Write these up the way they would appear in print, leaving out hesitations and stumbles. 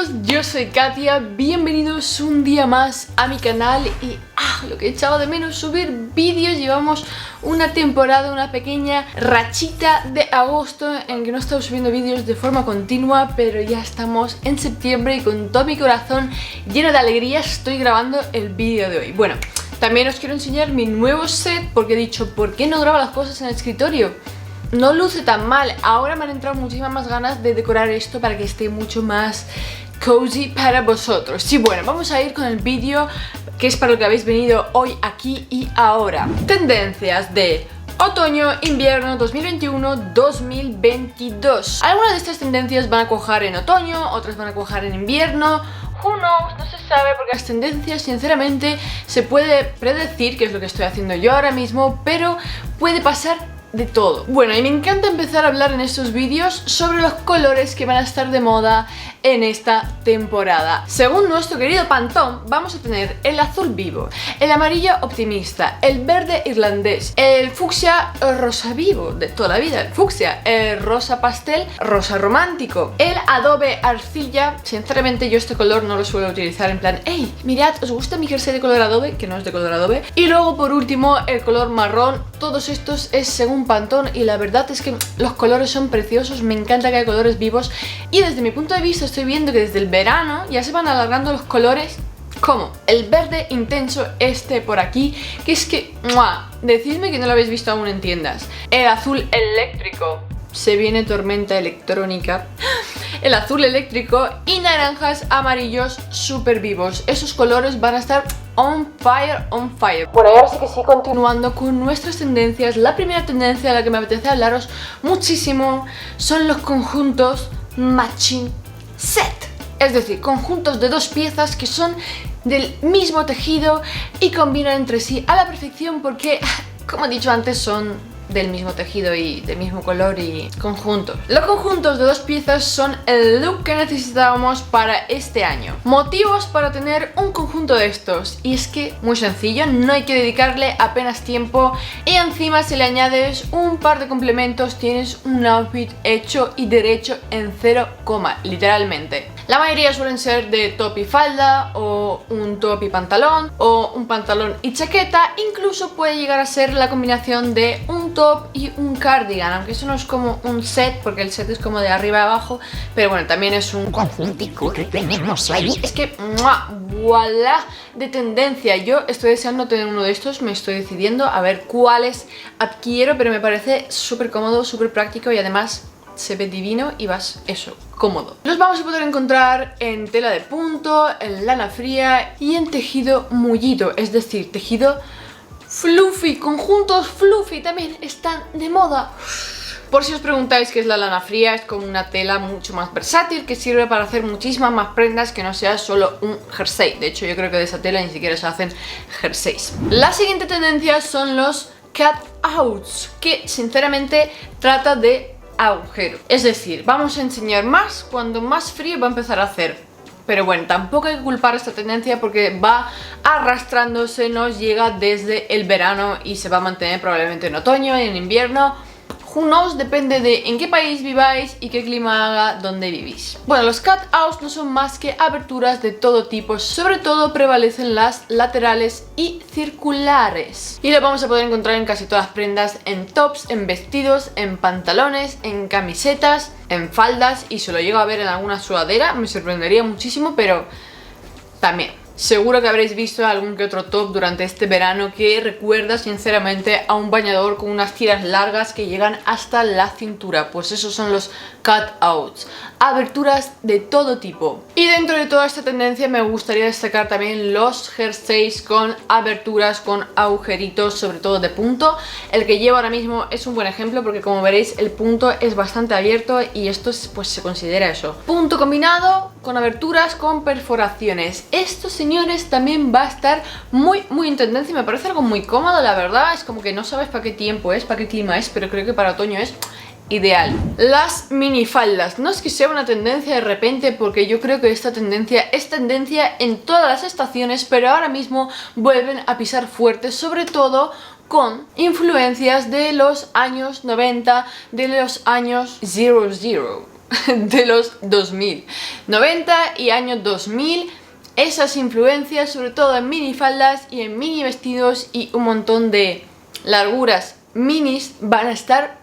chicos, yo soy Katia, bienvenidos un día más a mi canal y lo que echaba de menos subir vídeos. Llevamos una temporada, una pequeña rachita de agosto en que no he estado subiendo vídeos de forma continua, pero ya estamos en septiembre y con todo mi corazón lleno de alegría estoy grabando el vídeo de hoy. Bueno, también os quiero enseñar mi nuevo set porque he dicho, ¿por qué no grabo las cosas en el escritorio? No luce tan mal. Ahora me han entrado muchísimas más ganas de decorar esto para que esté mucho más cozy para vosotros. Sí, bueno, vamos a ir con el vídeo que es para lo que habéis venido hoy, aquí y ahora. Tendencias de otoño-invierno 2021-2022. Algunas de estas tendencias van a cuajar en otoño, otras van a cuajar en invierno. Who knows, no se sabe, porque las tendencias sinceramente se puede predecir, que es lo que estoy haciendo yo ahora mismo, pero puede pasar de todo. Bueno, y me encanta empezar a hablar en estos vídeos sobre los colores que van a estar de moda en esta temporada. Según nuestro querido Pantone, vamos a tener el azul vivo, el amarillo optimista, el verde irlandés, el fucsia rosa vivo de toda la vida, el fucsia, el rosa pastel, rosa romántico, el adobe arcilla. Sinceramente yo este color no lo suelo utilizar en plan, hey, mirad, ¿os gusta mi jersey de color adobe? Que no es de color adobe. Y luego por último el color marrón. Todos estos es según Pantone y la verdad es que los colores son preciosos, me encanta que haya colores vivos y desde mi punto de vista estoy viendo que desde el verano ya se van alargando los colores, como el verde intenso este por aquí, que es que, ¡mua! Decidme que no lo habéis visto aún en tiendas. El azul eléctrico, se viene tormenta electrónica. El azul eléctrico y naranjas amarillos súper vivos. Esos colores van a estar on fire, on fire. Bueno, y ahora sí que sí, continuando con nuestras tendencias. La primera tendencia de la que me apetece hablaros muchísimo son los conjuntos matching set. Es decir, conjuntos de dos piezas que son del mismo tejido y combinan entre sí a la perfección porque, como he dicho antes, son del mismo tejido y del mismo color y conjuntos. Los conjuntos de dos piezas son el look que necesitábamos para este año. Motivos para tener un conjunto de estos, y es que muy sencillo, no hay que dedicarle apenas tiempo y encima si le añades un par de complementos tienes un outfit hecho y derecho en 0, literalmente. La mayoría suelen ser de top y falda, o un top y pantalón, o un pantalón y chaqueta. Incluso puede llegar a ser la combinación de un top y un cardigan, aunque eso no es como un set, porque el set es como de arriba a abajo, pero bueno, también es un conjuntico que tenemos ahí. Es que, ¡mua! ¡Voilà! De tendencia. Yo estoy deseando tener uno de estos, me estoy decidiendo a ver cuáles adquiero, pero me parece súper cómodo, súper práctico y además se ve divino y vas, eso, cómodo. Los vamos a poder encontrar en tela de punto, en lana fría y en tejido mullito, es decir, tejido fluffy. Conjuntos fluffy también están de moda. Por si os preguntáis qué es la lana fría, es como una tela mucho más versátil que sirve para hacer muchísimas más prendas que no sea solo un jersey. De hecho, yo creo que de esa tela ni siquiera se hacen jerseys. La siguiente tendencia son los cutouts, que sinceramente trata de agujero. Es decir, vamos a enseñar más cuando más frío va a empezar a hacer. Pero bueno, tampoco hay que culpar esta tendencia porque va arrastrándose, nos llega desde el verano y se va a mantener probablemente en otoño y en invierno. Who knows, depende de en qué país viváis y qué clima haga donde vivís. Bueno, los cutouts no son más que aberturas de todo tipo, sobre todo prevalecen las laterales y circulares. Y lo vamos a poder encontrar en casi todas las prendas, en tops, en vestidos, en pantalones, en camisetas, en faldas y se lo llego a ver en alguna sudadera, me sorprendería muchísimo, pero también. Seguro que habréis visto algún que otro top durante este verano que recuerda sinceramente a un bañador con unas tiras largas que llegan hasta la cintura. Pues esos son los cutouts, aberturas de todo tipo. Y dentro de toda esta tendencia me gustaría destacar también los jerseys con aberturas, con agujeritos, sobre todo de punto. El que llevo ahora mismo es un buen ejemplo porque como veréis el punto es bastante abierto y esto pues se considera eso. Punto combinado con aberturas, con perforaciones. Esto, señores, también va a estar muy en tendencia y me parece algo muy cómodo, la verdad. Es como que no sabes para qué tiempo es, para qué clima es, pero creo que para otoño es ideal. Las minifaldas, no es que sea una tendencia de repente, porque yo creo que esta tendencia es tendencia en todas las estaciones, pero ahora mismo vuelven a pisar fuerte, sobre todo con influencias de los años 90, de los años 00. de los 2000, 90 y año 2000. Esas influencias, sobre todo en minifaldas y en mini vestidos y un montón de larguras minis, van a estar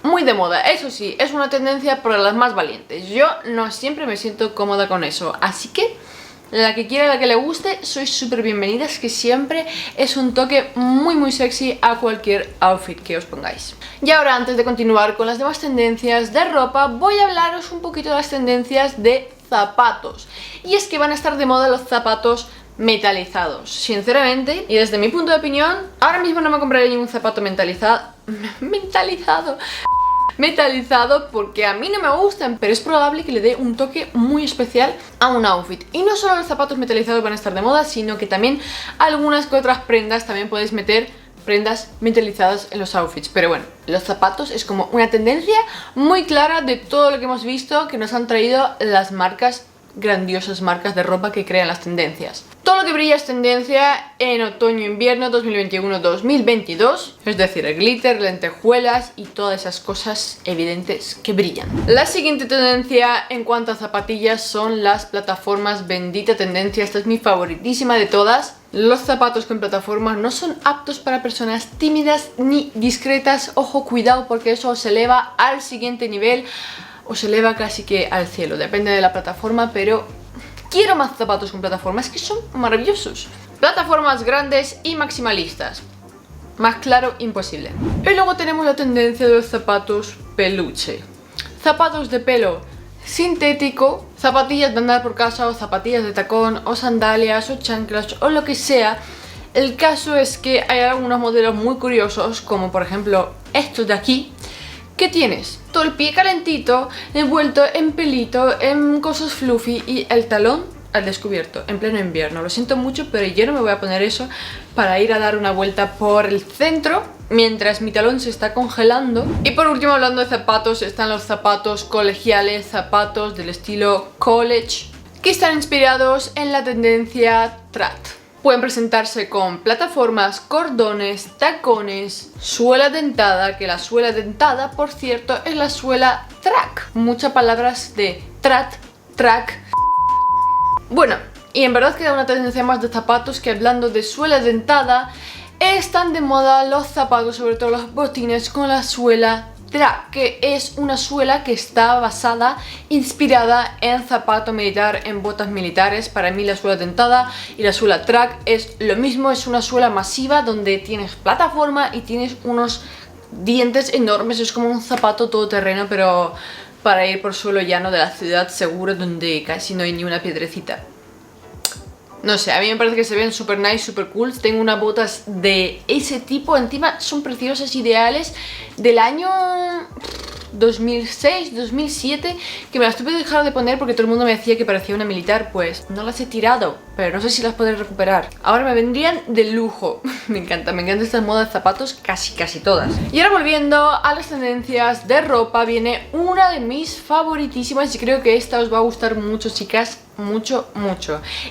muy de moda. Eso sí, es una tendencia para las más valientes. Yo no siempre me siento cómoda con eso, así que la que quiera, la que le guste, sois súper bienvenidas, que siempre es un toque muy sexy a cualquier outfit que os pongáis. Y ahora, antes de continuar con las demás tendencias de ropa, voy a hablaros un poquito de las tendencias de zapatos. Y es que van a estar de moda los zapatos metalizados. Sinceramente, y desde mi punto de opinión, ahora mismo no me compraré ningún zapato metalizado porque a mí no me gustan, pero es probable que le dé un toque muy especial a un outfit. Y no solo los zapatos metalizados van a estar de moda, sino que también algunas que otras prendas también podéis meter prendas metalizadas en los outfits. Pero bueno, los zapatos es como una tendencia muy clara de todo lo que hemos visto que nos han traído las marcas, grandiosas marcas de ropa que crean las tendencias. Todo lo que brilla es tendencia en otoño-invierno 2021-2022, es decir, el glitter, lentejuelas y todas esas cosas evidentes que brillan. La siguiente tendencia en cuanto a zapatillas son las plataformas. Bendita tendencia, esta es mi favoritísima de todas. Los zapatos con plataformas no son aptos para personas tímidas ni discretas. Ojo, cuidado, porque eso os eleva al siguiente nivel, os eleva casi que al cielo, depende de la plataforma, pero quiero más zapatos con plataformas, que son maravillosos. Plataformas grandes y maximalistas. Más claro, imposible. Y luego tenemos la tendencia de los zapatos peluche. Zapatos de pelo sintético, zapatillas de andar por casa o zapatillas de tacón o sandalias o chanclas o lo que sea. El caso es que hay algunos modelos muy curiosos, como por ejemplo estos de aquí, que tienes todo el pie calentito, envuelto en pelito, en cosas fluffy y el talón al descubierto, en pleno invierno. Lo siento mucho, pero yo no me voy a poner eso para ir a dar una vuelta por el centro mientras mi talón se está congelando. Y por último, hablando de zapatos, están los zapatos colegiales, zapatos del estilo college, que están inspirados en la tendencia trad. Pueden presentarse con plataformas, cordones, tacones, suela dentada, que la suela dentada, por cierto, es la suela track. Muchas palabras de trad, track. Bueno, y en verdad queda una tendencia más de zapatos, que hablando de suela dentada, están de moda los zapatos, sobre todo los botines con la suela track, que es una suela que está basada, inspirada en zapato militar, en botas militares. Para mí la suela dentada y la suela track es lo mismo, es una suela masiva donde tienes plataforma y tienes unos dientes enormes, es como un zapato todoterreno, pero para ir por suelo llano de la ciudad seguro, donde casi no hay ni una piedrecita. No sé, a mí me parece que se ven super nice, super cool. Tengo unas botas de ese tipo, encima son preciosas, ideales, del año 2006, 2007, que me las tuve que dejar de poner porque todo el mundo me decía que parecía una militar. Pues no las he tirado, pero no sé si las podré recuperar. Ahora me vendrían de lujo. Me encanta esta moda de zapatos, casi todas. Y ahora, volviendo a las tendencias de ropa, viene una de mis favoritísimas y creo que esta os va a gustar mucho, chicas. Mucho.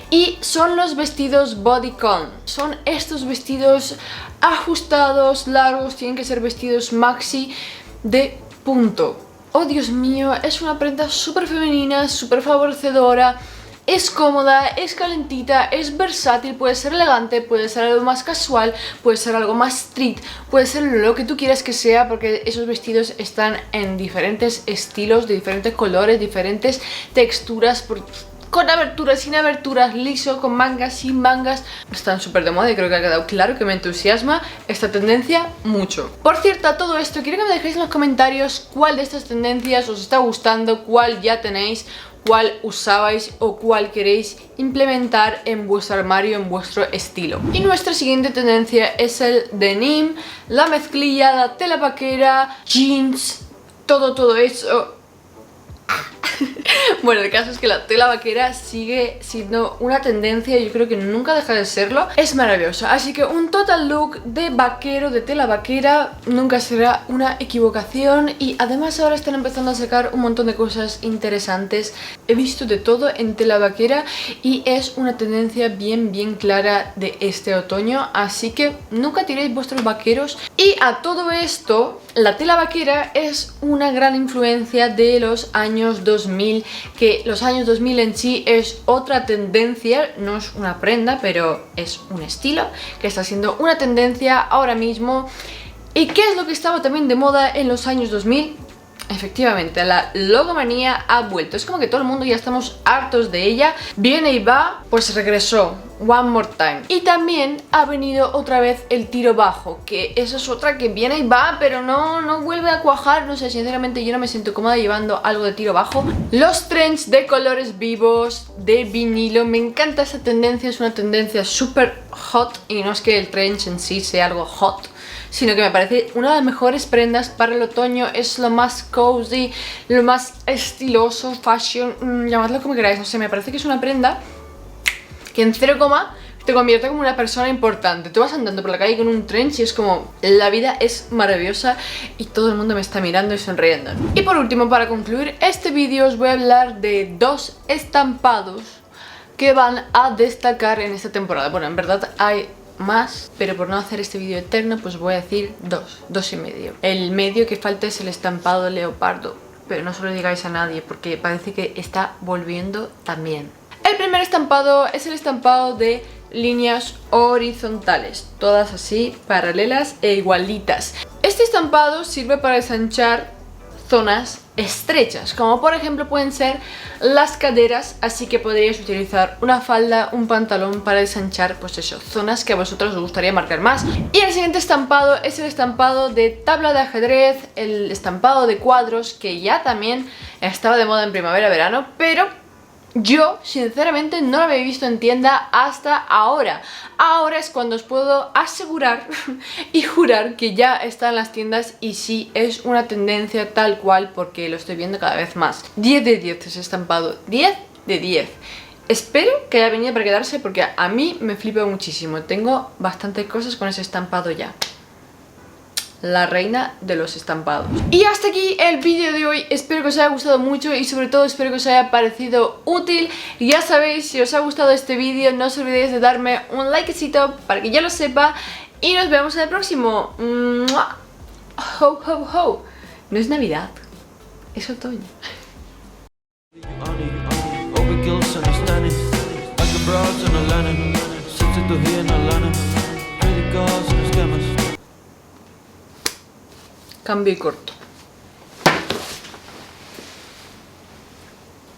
Y son los vestidos bodycon. Son estos vestidos ajustados, largos, tienen que ser vestidos maxi de punto. Oh, Dios mío, es una prenda súper femenina, súper favorecedora. Es cómoda, es calentita, es versátil, puede ser elegante, puede ser algo más casual, puede ser algo más street, puede ser lo que tú quieras que sea, porque esos vestidos están en diferentes estilos, de diferentes colores, diferentes texturas, con aberturas, sin aberturas, liso, con mangas, sin mangas. Están súper de moda y creo que ha quedado claro que me entusiasma esta tendencia mucho. Por cierto, a todo esto, quiero que me dejéis en los comentarios cuál de estas tendencias os está gustando, cuál ya tenéis, cuál usabais o cuál queréis implementar en vuestro armario, en vuestro estilo. Y nuestra siguiente tendencia es el denim, la mezclilla, la tela vaquera, jeans, todo eso. Bueno, el caso es que la tela vaquera sigue siendo una tendencia y yo creo que nunca deja de serlo. Es maravilloso, así que un total look de vaquero, de tela vaquera, nunca será una equivocación. Y además ahora están empezando a sacar un montón de cosas interesantes. He visto de todo en tela vaquera y es una tendencia bien clara de este otoño, así que nunca tiréis vuestros vaqueros Y a todo esto, la tela vaquera es una gran influencia de los años 2000, que los años 2000 en sí es otra tendencia, no es una prenda, pero es un estilo que está siendo una tendencia ahora mismo. ¿Y qué es lo que estaba también de moda en los años 2000? Efectivamente, la logomanía ha vuelto. Es como que todo el mundo ya estamos hartos de ella. Viene y va, pues regresó. One more time. Y también ha venido otra vez el tiro bajo, que eso es otra que viene y va, pero no vuelve a cuajar. No sé, sinceramente yo no me siento cómoda llevando algo de tiro bajo. Los trench de colores vivos, de vinilo. Me encanta esa tendencia, es una tendencia súper hot. Y no es que el trench en sí sea algo hot, sino que me parece una de las mejores prendas para el otoño. Es lo más cozy, lo más estiloso, fashion, llamadlo como queráis. No sé, me parece que es una prenda que en 0, te convierte como una persona importante. Tú vas andando por la calle con un trench y es como, la vida es maravillosa y todo el mundo me está mirando y sonriendo. Y por último, para concluir este vídeo, os voy a hablar de 2 estampados que van a destacar en esta temporada. Bueno, en verdad hay más, pero por no hacer este vídeo eterno, pues voy a decir 2 y medio. El medio que falta es el estampado leopardo, pero no se lo digáis a nadie porque parece que está volviendo también. El primer estampado es el estampado de líneas horizontales, todas así, paralelas e igualitas. Este estampado sirve para ensanchar zonas estrechas, como por ejemplo pueden ser las caderas, así que podríais utilizar una falda, un pantalón para ensanchar, pues eso, zonas que a vosotros os gustaría marcar más. Y el siguiente estampado es el estampado de tabla de ajedrez, el estampado de cuadros, que ya también estaba de moda en primavera-verano, pero yo, sinceramente, no lo había visto en tienda hasta ahora. Ahora es cuando os puedo asegurar y jurar que ya está en las tiendas y sí, es una tendencia tal cual porque lo estoy viendo cada vez más. 10 de 10 ese estampado, 10 de 10. Espero que haya venido para quedarse porque a mí me flipa muchísimo. Tengo bastantes cosas con ese estampado ya. La reina de los estampados. Y hasta aquí el vídeo de hoy. Espero que os haya gustado mucho y sobre todo espero que os haya parecido útil. Ya sabéis, si os ha gustado este vídeo, no os olvidéis de darme un likecito para que ya lo sepa. Y nos vemos en el próximo. ¡Mua! Ho, ho, ho. No es Navidad, es otoño. Cambio y corto.